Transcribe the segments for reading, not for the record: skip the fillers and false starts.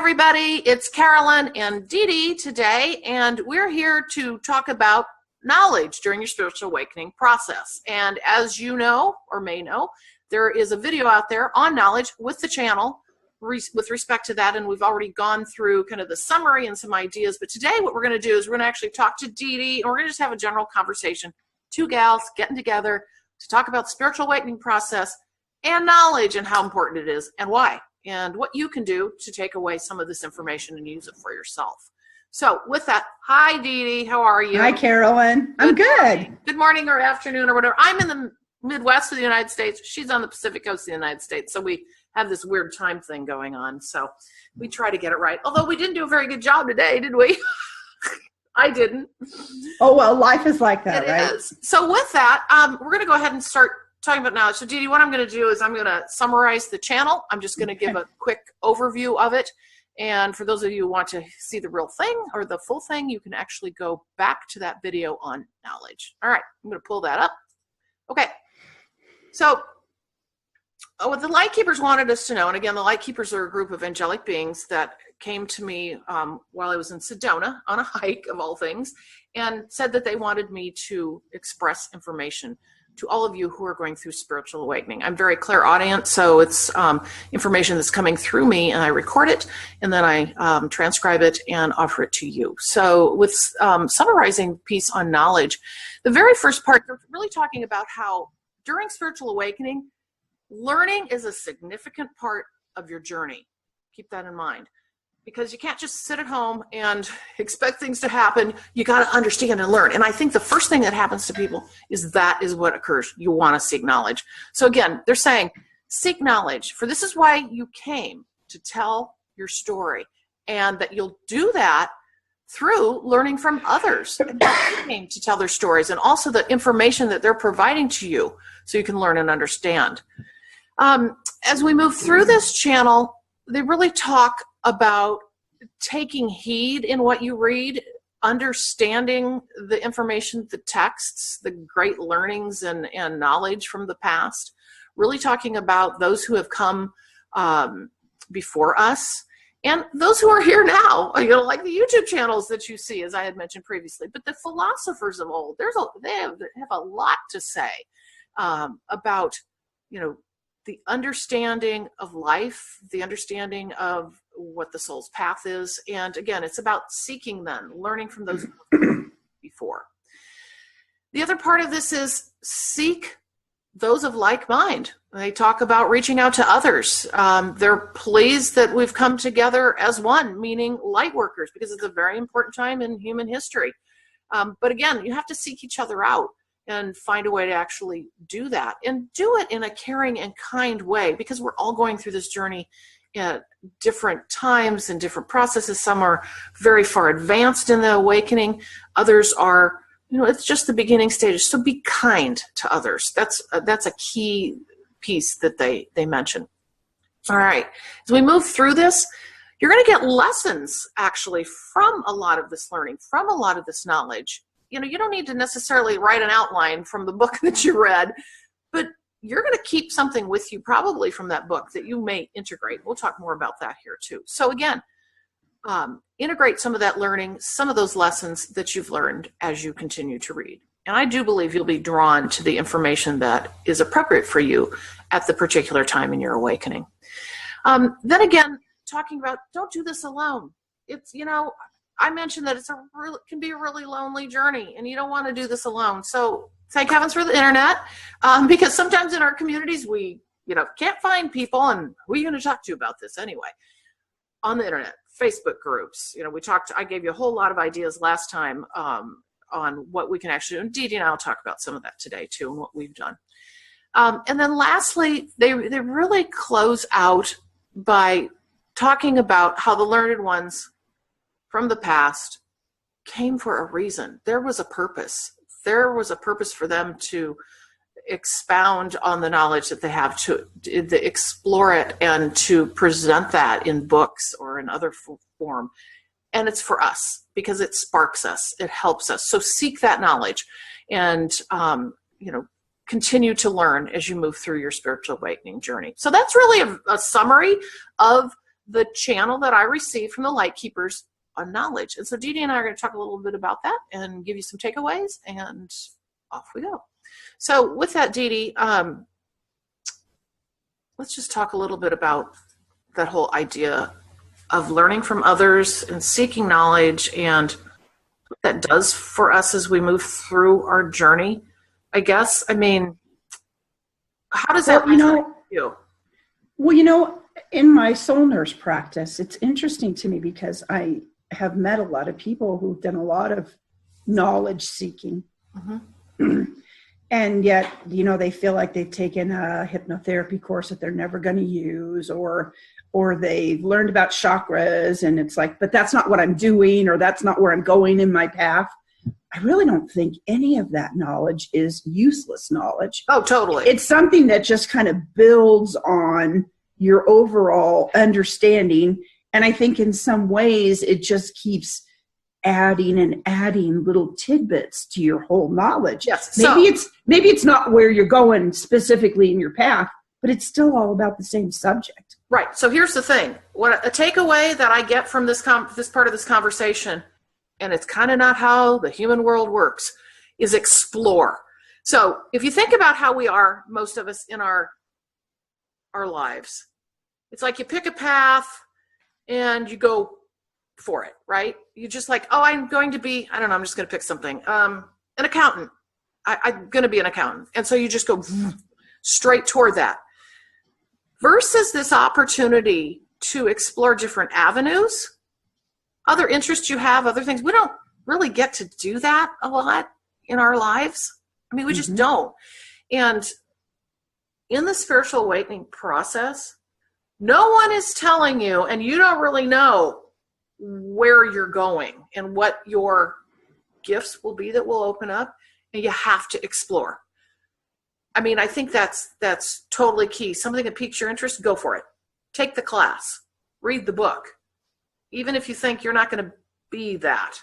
Everybody, it's Carolyn and DeeDee today, and we're here to talk about knowledge during your spiritual awakening process. And as you know, or may know, there is a video out there on knowledge with the channel with respect to that, and we've already gone through kind of the summary and some ideas. But today what we're going to do is we're going to actually talk to DeeDee, and we're going to just have a general conversation. Two gals getting together to talk about the spiritual awakening process and knowledge and how important it is and why, and what you can do to take away some of this information and use it for yourself. So with that, hi DeeDee, how are you? Hi Carolyn, I'm good. Good morning or afternoon or whatever. I'm in the Midwest of the United States. She's on the Pacific Coast of the United States. So we have this weird time thing going on. So we try to get it right. Although we didn't do a very good job today, did we? I didn't. Oh, well, life is like that, right? It is. So with that, we're going to go ahead and start talking about knowledge. So DeeDee, what I'm going to do is I'm going to summarize the channel. I'm just going to give a quick overview of it. And for those of you who want to see the real thing or the full thing, you can actually go back to that video on knowledge. All right, I'm going to pull that up. Okay. So what the LightKeepers wanted us to know, and again, the LightKeepers are a group of angelic beings that came to me while I was in Sedona on a hike of all things, and said that they wanted me to express information to all of you who are going through spiritual awakening. I'm very clairaudient, so it's information that's coming through me, and I record it, and then I transcribe it and offer it to you. So with summarizing piece on knowledge, the very first part, they're really talking about how during spiritual awakening, learning is a significant part of your journey. Keep that in mind. Because you can't just sit at home and expect things to happen. You got to understand and learn. And I think the first thing that happens to people is that is what occurs. You want to seek knowledge. So again, they're saying, seek knowledge. For this is why you came, to tell your story. And that you'll do that through learning from others. And they came to tell their stories. And also the information that they're providing to you so you can learn and understand. As we move through this channel, they really talk about taking heed in what you read, understanding the information, the texts, the great learnings and knowledge from the past, really talking about those who have come before us and those who are here now, you know, like the YouTube channels that you see, as I had mentioned previously. But the philosophers of old, they have a lot to say about, you know, the understanding of life, the understanding of what the soul's path is. And again, it's about seeking then, learning from those before. The other part of this is seek those of like mind. They talk about reaching out to others. They're pleased that we've come together as one, meaning light workers, because it's a very important time in human history. But again, you have to seek each other out and find a way to actually do that, and do it in a caring and kind way, because we're all going through this journey at different times and different processes. Some are very far advanced in the awakening. Others are, you know, it's just the beginning stages. So be kind to others. That's a key piece that they mention. All right, as we move through this, you're going to get lessons actually from a lot of this learning, from a lot of this knowledge. You know, you don't need to necessarily write an outline from the book that you read, but you're going to keep something with you probably from that book that you may integrate. We'll talk more about that here too. So again, integrate some of that learning, some of those lessons that you've learned as you continue to read. And I do believe you'll be drawn to the information that is appropriate for you at the particular time in your awakening. Then again, talking about, don't do this alone. It's, you know, I mentioned that can be a really lonely journey, and you don't want to do this alone. So thank heavens for the internet, because sometimes in our communities we, you know, can't find people, and who are you going to talk to about this anyway? On the internet, Facebook groups. You know, I gave you a whole lot of ideas last time on what we can actually do. And DeeDee and I will talk about some of that today too, and what we've done. And then lastly, they really close out by talking about how the learned ones from the past came for a reason. There was a purpose. There was a purpose for them to expound on the knowledge that they have, to explore it and to present that in books or in other form. And it's for us because it sparks us. It helps us. So seek that knowledge and, you know, continue to learn as you move through your spiritual awakening journey. So that's really a summary of the channel that I received from the LightKeepers on knowledge. And so DeeDee and I are going to talk a little bit about that and give you some takeaways, and off we go. So with that, DeeDee, let's just talk a little bit about that whole idea of learning from others and seeking knowledge, and what that does for us as we move through our journey, I guess. I mean, how does that resonate with you? Well, in my soul nurse practice, it's interesting to me because I have met a lot of people who've done a lot of knowledge seeking. Mm-hmm. And yet, they feel like they've taken a hypnotherapy course that they're never going to use, or they've learned about chakras, and it's like, but that's not what I'm doing, or that's not where I'm going in my path. I really don't think any of that knowledge is useless knowledge. Oh, totally. It's something that just kind of builds on your overall understanding. And I think in some ways it just keeps adding and adding little tidbits to your whole knowledge. Yes. Maybe it's not where you're going specifically in your path, but it's still all about the same subject. Right. So here's the thing. What a takeaway that I get from this part of this conversation, and it's kind of not how the human world works, is explore. So if you think about how we are, most of us in our lives, it's like you pick a path and you go for it, right? You just like, oh, I'm going to be, I don't know, I'm just going to pick something. An accountant. I'm going to be an accountant. And so you just go straight toward that. Versus this opportunity to explore different avenues, other interests you have, other things. We don't really get to do that a lot in our lives. I mean, we just don't. And in the spiritual awakening process, no one is telling you, and you don't really know where you're going and what your gifts will be that will open up, and you have to explore. I mean, I think that's totally key. Something that piques your interest, go for it. Take the class, read the book, even if you think you're not going to be that.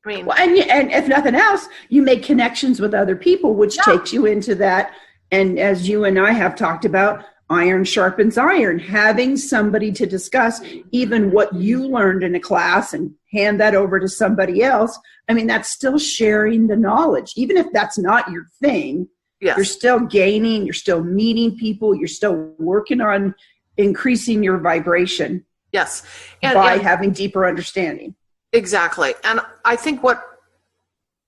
I mean, well, and if nothing else, you make connections with other people, which takes you into that. And as you and I have talked about, iron sharpens iron. Having somebody to discuss even what you learned in a class and hand that over to somebody else. I mean, that's still sharing the knowledge. Even if that's not your thing, you're still gaining, you're still meeting people, you're still working on increasing your vibration. Yes. By having deeper understanding. Exactly. And I think what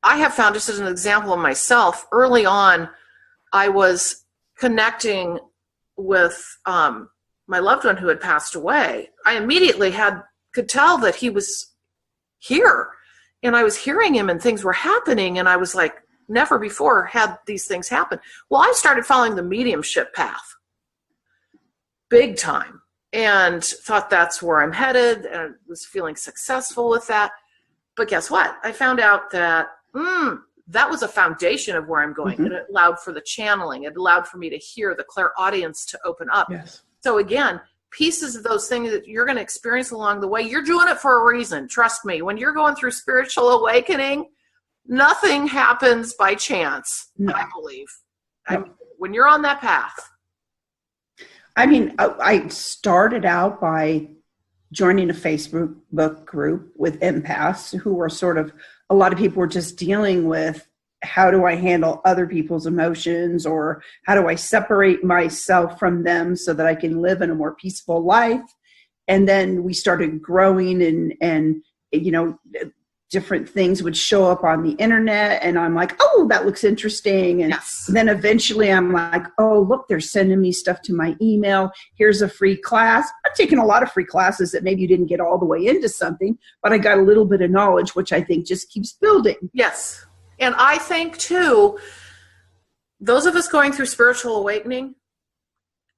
I have found, just as an example of myself, early on, I was connecting with my loved one who had passed away. I immediately could tell that he was here, and I was hearing him and things were happening, and I was like, never before had these things happen. Well, I started following the mediumship path big time and thought that's where I'm headed, and was feeling successful with that. But guess what? I found out that that was a foundation of where I'm going. And it allowed for the channeling. It allowed for me to hear the clairaudience to open up. Yes. So again, pieces of those things that you're going to experience along the way, you're doing it for a reason. Trust me. When you're going through spiritual awakening, nothing happens by chance, I believe. I mean, when you're on that path. I mean, I started out by joining a Facebook group with empaths who were sort of, a lot of people were just dealing with, how do I handle other people's emotions, or how do I separate myself from them so that I can live in a more peaceful life? And then we started growing, and different things would show up on the internet, and I'm like, oh, that looks interesting. And then eventually I'm like, oh, look, they're sending me stuff to my email. Here's a free class. I've taken a lot of free classes that maybe you didn't get all the way into something, but I got a little bit of knowledge, which I think just keeps building. Yes. And I think too, those of us going through spiritual awakening,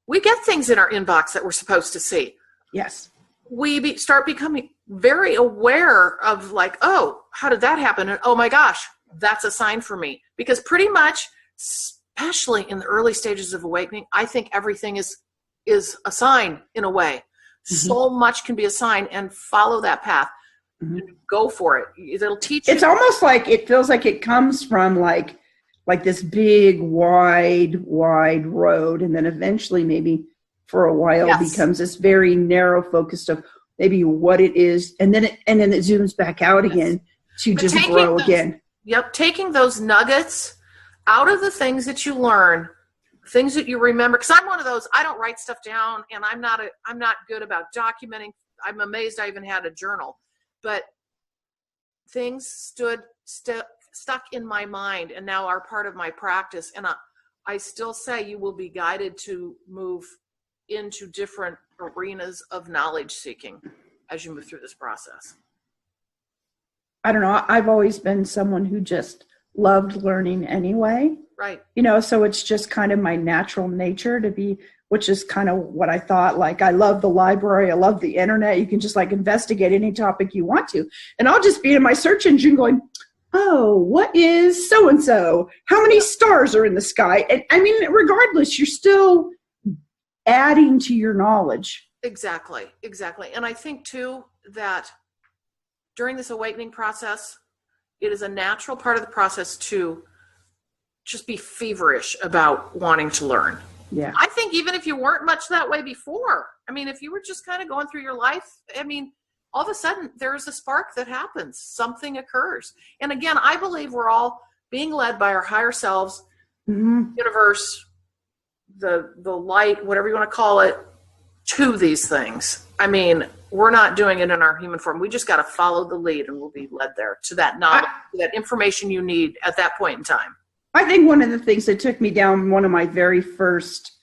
we get things in our inbox that we're supposed to see. Yes. We start becoming very aware of like, oh, how did that happen? And oh my gosh, that's a sign for me. Because pretty much, especially in the early stages of awakening, I think everything is a sign in a way. So much can be a sign, and follow that path. Go for it. It'll teach you. It's almost like, it feels like it comes from like this big, wide road. And then eventually maybe for a while becomes this very narrow focused of maybe what it is, and then it zooms back out again to just grow again. Yep, taking those nuggets out of the things that you learn, things that you remember. Because I'm one of those, I don't write stuff down, and I'm not good about documenting. I'm amazed I even had a journal, but things stuck in my mind and now are part of my practice. And I still say you will be guided to move into different arenas of knowledge seeking as you move through this process. I don't know. I've always been someone who just loved learning anyway. Right. So it's just kind of my natural nature to be, which is kind of what I thought. Like, I love the library. I love the internet. You can just like investigate any topic you want to. And I'll just be in my search engine going, oh, what is so-and-so? How many stars are in the sky? And I mean, regardless, you're still adding to your knowledge. Exactly. And I think too that during this awakening process, it is a natural part of the process to just be feverish about wanting to learn. Yeah. I think even if you weren't much that way before, I mean, if you were just kind of going through your life, I mean, all of a sudden there's a spark that happens, something occurs. And again, I believe we're all being led by our higher selves, universe, the light, whatever you want to call it, to these things. I mean, we're not doing it in our human form. We just got to follow the lead and we'll be led there to that knowledge, to that information you need at that point in time. I think one of the things that took me down one of my very first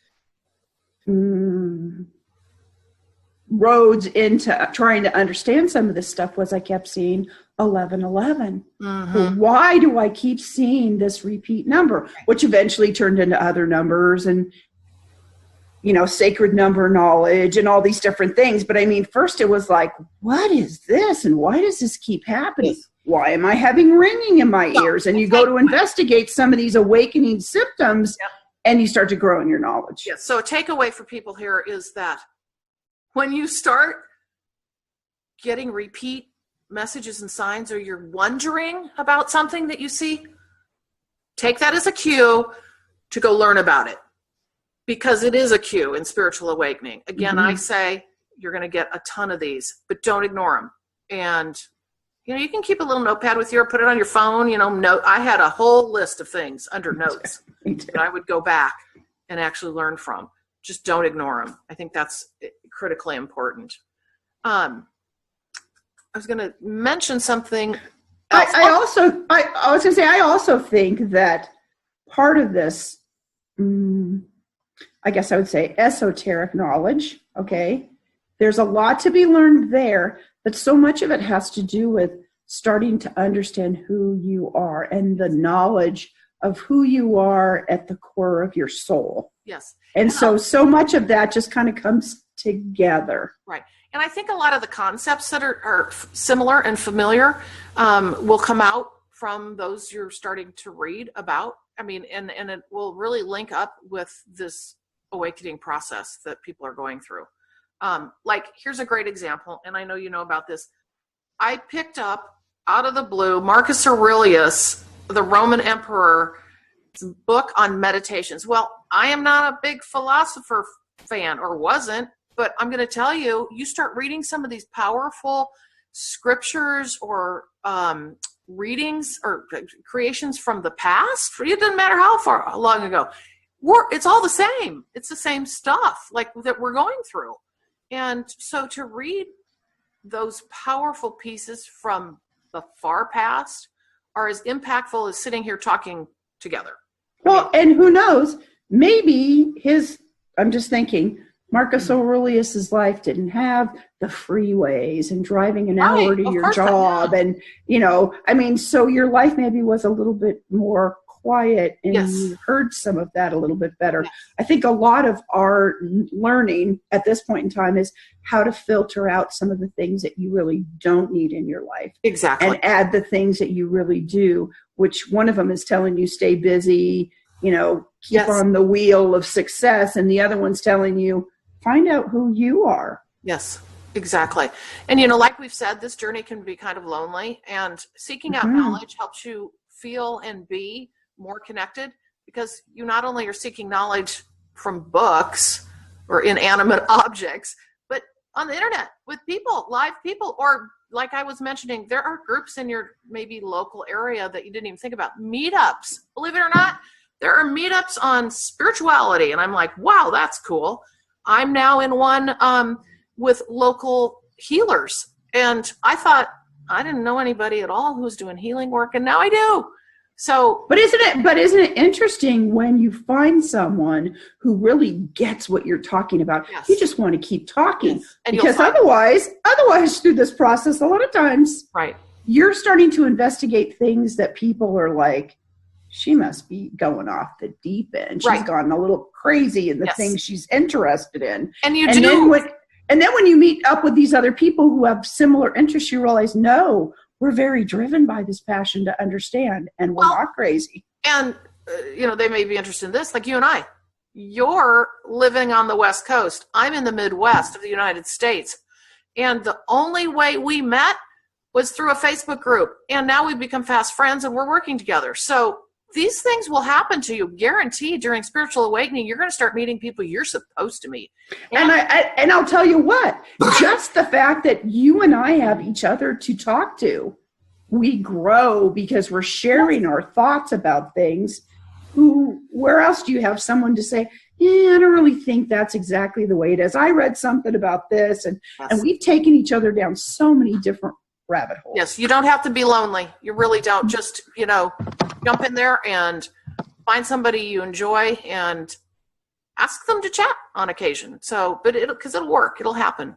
roads into trying to understand some of this stuff was I kept seeing 1111. Why do I keep seeing this repeat number, which eventually turned into other numbers and, sacred number knowledge and all these different things. But I mean, first it was like, what is this? And why does this keep happening? Why am I having ringing in my ears? And you go to investigate some of these awakening symptoms and you start to grow in your knowledge. Yes. So a takeaway for people here is that when you start getting repeat messages and signs, or you're wondering about something that you see, take that as a cue to go learn about it, because it is a cue in spiritual awakening. Again, I say you're going to get a ton of these, but don't ignore them. And you can keep a little notepad with you or put it on your phone. I had a whole list of things under notes that I would go back and actually learn from. Just don't ignore them. I think that's critically important. I was going to mention something else. I was going to say, I also think that part of this, I guess I would say esoteric knowledge, okay? There's a lot to be learned there, but so much of it has to do with starting to understand who you are and the knowledge of who you are at the core of your soul. Yes. And so much of that just kind of comes together. Right. And I think a lot of the concepts that are similar and familiar will come out from those you're starting to read about. I mean, and it will really link up with this awakening process that people are going through. Like, here's a great example, and I know you know about this. I picked up out of the blue Marcus Aurelius, the Roman emperor, book on meditations. Well, I am not a big philosopher fan, or wasn't, but I'm going to tell you, you start reading some of these powerful scriptures or readings or creations from the past. It doesn't matter how long ago. It's all the same. It's the same stuff like that we're going through. And so to read those powerful pieces from the far past are as impactful as sitting here talking together. Well, and who knows, maybe I'm just thinking, Marcus Aurelius's life didn't have the freeways and driving an hour to your job. And, so your life maybe was a little bit more quiet and you heard some of that a little bit better. Yes. I think a lot of our learning at this point in time is how to filter out some of the things that you really don't need in your life. Exactly. And add the things that you really do, which one of them is telling you stay busy, keep on the wheel of success. And the other one's telling you, find out who you are. Yes, exactly. And, like we've said, this journey can be kind of lonely, and seeking out knowledge helps you feel and be more connected, because you not only are seeking knowledge from books, or inanimate objects, but on the internet with people, live people, or like I was mentioning, there are groups in your maybe local area that you didn't even think about. Meetups, believe it or not, there are meetups on spirituality. And I'm like, wow, that's cool. I'm now in one with local healers. And I thought, I didn't know anybody at all who was doing healing work, and now I do. So, but isn't it interesting when you find someone who really gets what you're talking about? Yes. You just want to keep talking, yes. And because otherwise through this process, a lot of times, right, you're starting to investigate things that people are like, she must be going off the deep end. She's gone a little crazy in the things she's interested in. And you do. Then when you meet up with these other people who have similar interests, you realize, no, we're very driven by this passion to understand, and we're not crazy. And, they may be interested in this, like you and I. You're living on the West Coast. I'm in the Midwest of the United States. And the only way we met was through a Facebook group. And now we've become fast friends, and we're working together. So these things will happen to you, guaranteed. During spiritual awakening, you're going to start meeting people you're supposed to meet. And I'll tell you what, just the fact that you and I have each other to talk to, we grow because we're sharing our thoughts about things. Where else do you have someone to say, yeah, I don't really think that's exactly the way it is. I read something about this, and we've taken each other down so many different rabbit holes. Yes, you don't have to be lonely. You really don't. Just, jump in there and find somebody you enjoy and ask them to chat on occasion. So, because it'll work, it'll happen.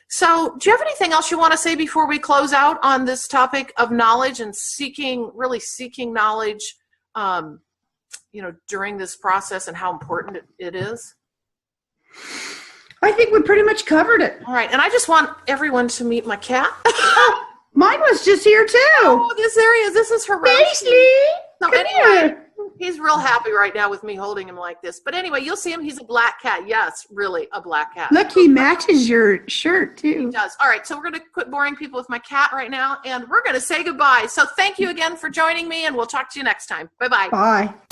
So do you have anything else you want to say before we close out on this topic of knowledge and really seeking knowledge, during this process, and how important it is? I think we pretty much covered it. All right. And I just want everyone to meet my cat. Mine was just here too. Oh, this is her. Paisley. So anyway, he's real happy right now with me holding him like this. But anyway, you'll see him. He's a black cat. Yes, really a black cat. Look, he matches your shirt too. He does. All right. So we're going to quit boring people with my cat right now, and we're going to say goodbye. So thank you again for joining me, and we'll talk to you next time. Bye-bye. Bye.